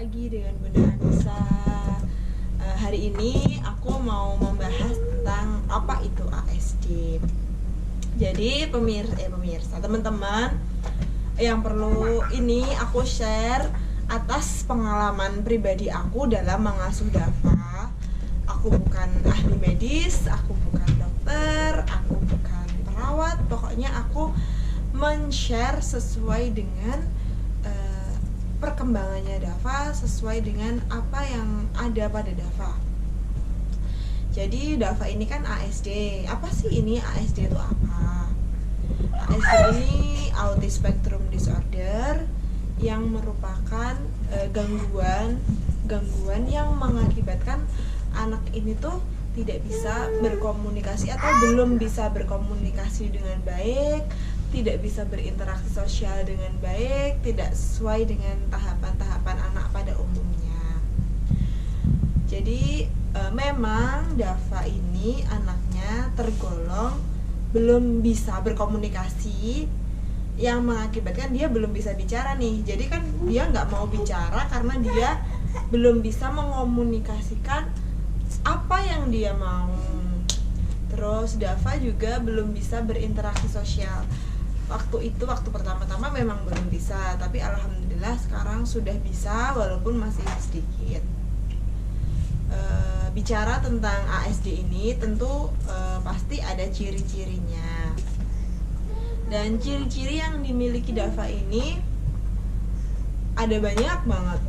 lagi dengan Bunda Anissa. Hari ini aku mau membahas tentang apa itu ASD. Jadi pemirsa, teman-teman, yang perlu ini aku share atas pengalaman pribadi aku dalam mengasuh Dava. Aku bukan ahli medis, aku bukan dokter, aku bukan perawat. Pokoknya aku men-share sesuai dengan perkembangannya Dava, sesuai dengan apa yang ada pada Dava. Jadi Dava ini kan ASD. Apa sih ini ASD itu apa? ASD ini Autism Spectrum Disorder, yang merupakan gangguan yang mengakibatkan anak ini tuh tidak bisa berkomunikasi atau belum bisa berkomunikasi dengan baik, tidak bisa berinteraksi sosial dengan baik, tidak sesuai dengan tahapan-tahapan anak pada umumnya. Jadi memang Dava ini anaknya tergolong belum bisa berkomunikasi, yang mengakibatkan dia belum bisa bicara nih. Jadi kan dia nggak mau bicara karena dia belum bisa mengomunikasikan apa yang dia mau. Terus Dava juga belum bisa berinteraksi sosial. Waktu pertama-tama memang belum bisa, tapi alhamdulillah sekarang sudah bisa walaupun masih sedikit. Bicara tentang ASD ini tentu pasti ada ciri-cirinya. Dan ciri-ciri yang dimiliki Dava ini ada banyak banget.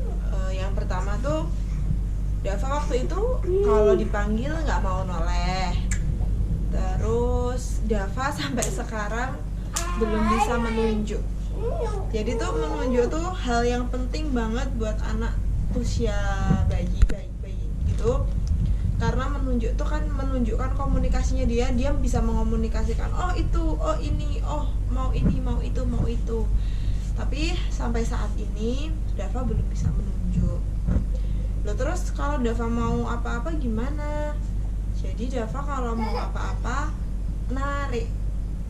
Yang pertama tuh Dava waktu itu kalau dipanggil nggak mau noleh. Terus Dava sampai sekarang belum bisa menunjuk. Jadi tuh menunjuk tuh hal yang penting banget buat anak usia bayi gitu. Karena menunjuk tuh kan menunjukkan komunikasinya dia bisa mengomunikasikan oh itu, oh ini, oh mau ini, mau itu. Tapi sampai saat ini Dava belum bisa menunjuk. Loh, terus kalau Dava mau apa-apa gimana? Jadi Dava kalau mau apa-apa narik.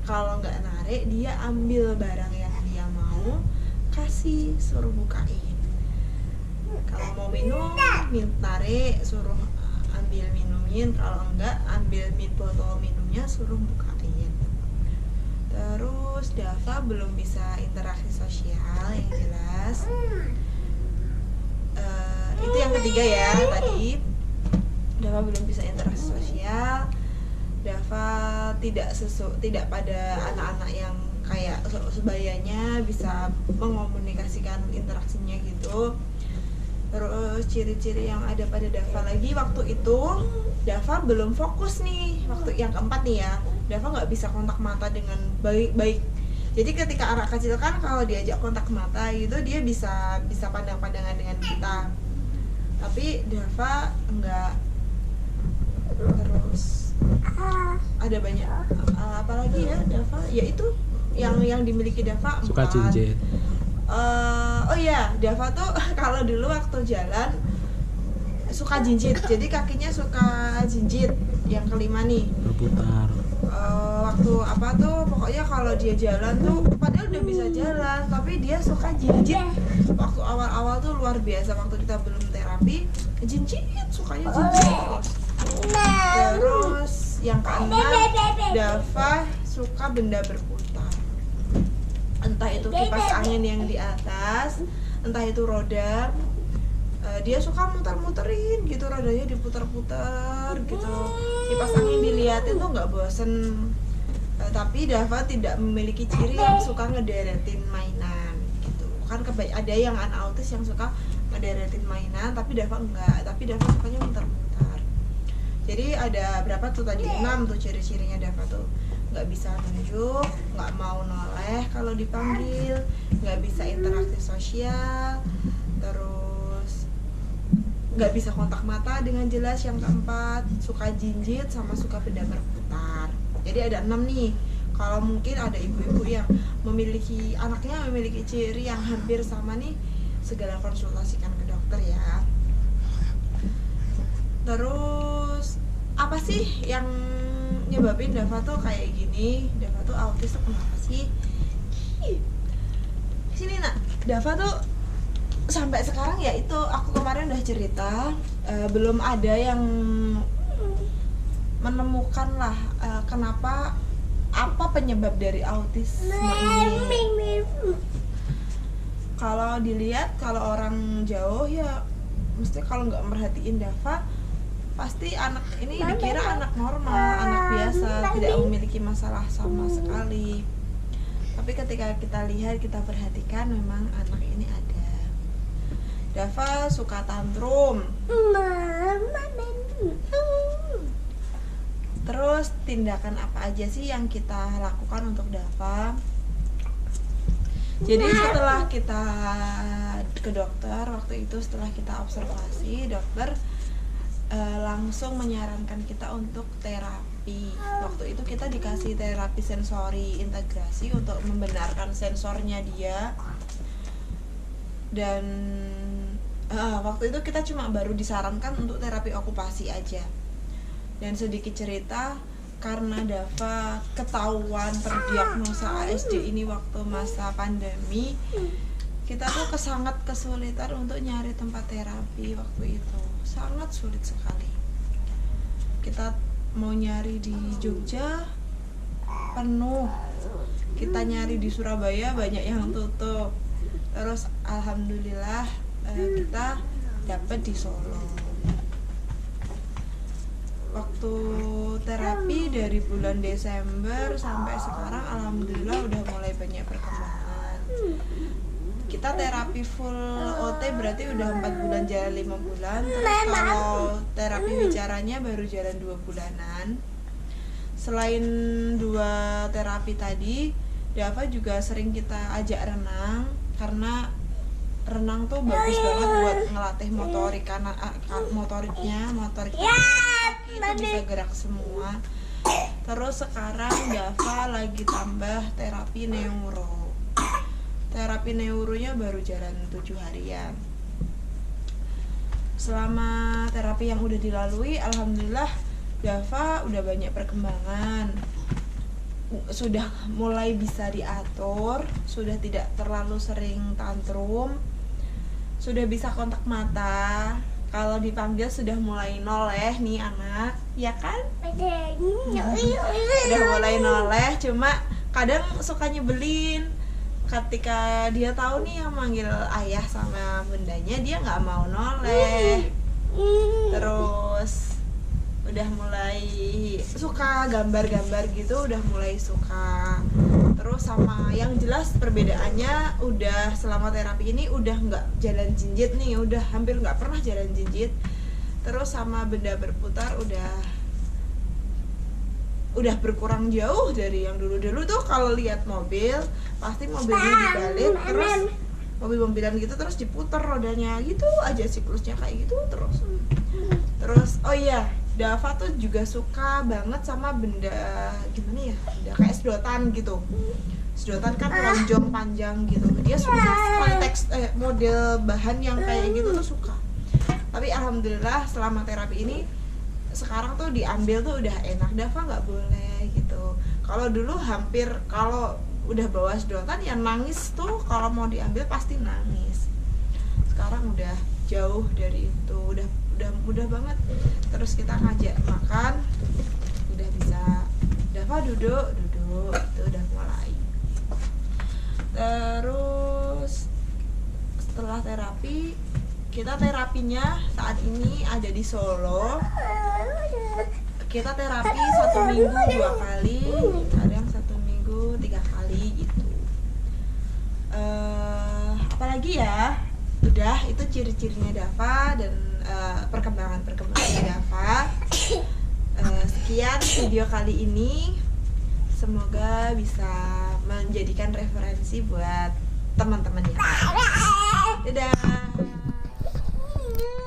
Kalau nggak narik, dia ambil barang yang dia mau, kasih, suruh bukain. Kalau mau minum, tarik, suruh ambil minumin. Kalau enggak, ambil botol minumnya, suruh bukain. Terus Dava belum bisa interaksi sosial yang jelas. Itu yang ketiga ya tadi. Dava belum bisa interaksi sosial. Dava tidak pada anak-anak yang kayak sebayanya bisa mengomunikasikan interaksinya gitu. Terus ciri-ciri yang ada pada Dava lagi, waktu itu Dava belum fokus nih. Waktu yang keempat nih ya, Dava nggak bisa kontak mata dengan baik. Jadi ketika anak kecil kan kalau diajak kontak mata gitu dia bisa pandang-pandangan dengan kita. Tapi Dava enggak. Terus ada banyak apalagi ya Dava, yaitu yang dimiliki Dava suka jinjit. Oh iya, Dava tuh kalau dulu waktu jalan suka jinjit, jadi kakinya suka jinjit. Yang kelima nih Berputar. Waktu apa tuh pokoknya kalau dia jalan tuh padahal udah bisa jalan tapi dia suka jinjit. Waktu awal-awal tuh luar biasa, waktu kita belum terapi sukanya jinjit. Terus yang keenam, Dava suka benda berputar. Entah itu kipas angin yang di atas, entah itu roda. Dia suka muter-muterin gitu, rodanya diputar-putar gitu. Kipas angin diliatin tuh nggak bosen. Tapi Dava tidak memiliki ciri yang suka ngederetin mainan gitu. Kan ada yang anak autis yang suka ngederetin mainan, tapi Dava enggak. Tapi Dava sukanya muter-muter. Jadi ada berapa tuh tadi? 6 tuh ciri-cirinya Dava tuh. Nggak bisa nunjuk, nggak mau noleh kalau dipanggil, nggak bisa interaksi sosial, terus nggak bisa kontak mata dengan jelas. Yang keempat, suka jinjit sama suka benda berputar. Jadi ada 6 nih. Kalau mungkin ada ibu-ibu yang anaknya memiliki ciri yang hampir sama nih, segera konsultasikan ke dokter ya. Terus apa sih yang nyebabin Dava tuh kayak gini? Dava tuh autis tuh kenapa sih? Sini nak, Dava tuh sampai sekarang ya itu aku kemarin udah cerita, belum ada yang menemukan lah kenapa, apa penyebab dari autisme ini. Kalau dilihat, kalau orang jauh ya mesti kalau nggak merhatiin Dava pasti anak ini dikira anak normal, anak biasa, tidak memiliki masalah sama sekali. Tapi ketika kita lihat, kita perhatikan, memang anak ini ada. Dava suka tantrum. Terus tindakan apa aja sih yang kita lakukan untuk Dava? Jadi setelah kita ke dokter, waktu itu setelah kita observasi, dokter langsung menyarankan kita untuk terapi. Waktu itu kita dikasih terapi sensori integrasi untuk membenarkan sensornya dia. Dan waktu itu kita cuma baru disarankan untuk terapi okupasi aja. Dan sedikit cerita, karena Dava ketahuan terdiagnosa ASD ini waktu masa pandemi, kita tuh sangat kesulitan untuk nyari tempat terapi waktu itu. Sangat sulit sekali. Kita mau nyari di Jogja penuh, kita nyari di Surabaya banyak yang tutup. Terus alhamdulillah kita dapat di Solo. Waktu terapi dari bulan Desember sampai sekarang alhamdulillah udah mulai banyak perkembangan. Kita terapi full OT berarti udah 4 bulan jalan 5 bulan. Terus kalau terapi bicaranya baru jalan 2 bulanan. Selain 2 terapi tadi, Dava juga sering kita ajak renang, karena renang tuh bagus banget buat ngelatih motoriknya kaki itu bisa gerak semua. Terus sekarang Dava lagi tambah terapi neuro. Terapi neuronya baru jalan 7 harian. Selama terapi yang udah dilalui, alhamdulillah Dava udah banyak perkembangan. Sudah mulai bisa diatur, sudah tidak terlalu sering tantrum, sudah bisa kontak mata. Kalau dipanggil sudah mulai noleh nih anak, ya kan? Udah mulai noleh, cuma kadang suka nyebelin. Ketika dia tahu nih yang manggil ayah sama bundanya, dia nggak mau noleh. Terus udah mulai suka gambar-gambar gitu, udah mulai suka. Terus sama yang jelas perbedaannya udah selama terapi ini udah nggak jalan jinjit nih, udah hampir nggak pernah jalan jinjit. Terus sama benda berputar udah berkurang jauh dari yang dulu tuh. Kalau lihat mobil pasti mobilnya dibalik, terus mobil-mobilan gitu terus diputer rodanya gitu aja, siklusnya kayak gitu terus oh iya, Dava tuh juga suka banget sama benda gimana ya, benda kayak sedotan gitu. Sedotan kan lonjong panjang gitu, dia suka konteks model bahan yang kayak gitu tuh suka. Tapi alhamdulillah selama terapi ini sekarang tuh diambil tuh udah enak. Dava nggak boleh gitu. Kalau dulu hampir kalau udah bawa sedotan ya nangis tuh, kalau mau diambil pasti nangis. Sekarang udah jauh dari itu, udah mudah banget. Terus kita ngajak makan udah bisa. Dava duduk itu udah mulai. Terus setelah terapi, kita terapinya saat ini ada di Solo. Kita terapi 1 minggu 2 kali, kadang 1 minggu 3 kali gitu. Apalagi ya, udah itu ciri-cirinya Dava dan perkembangan-perkembangannya Dava. Sekian video kali ini, semoga bisa menjadikan referensi buat teman-teman yang lain. Dadah.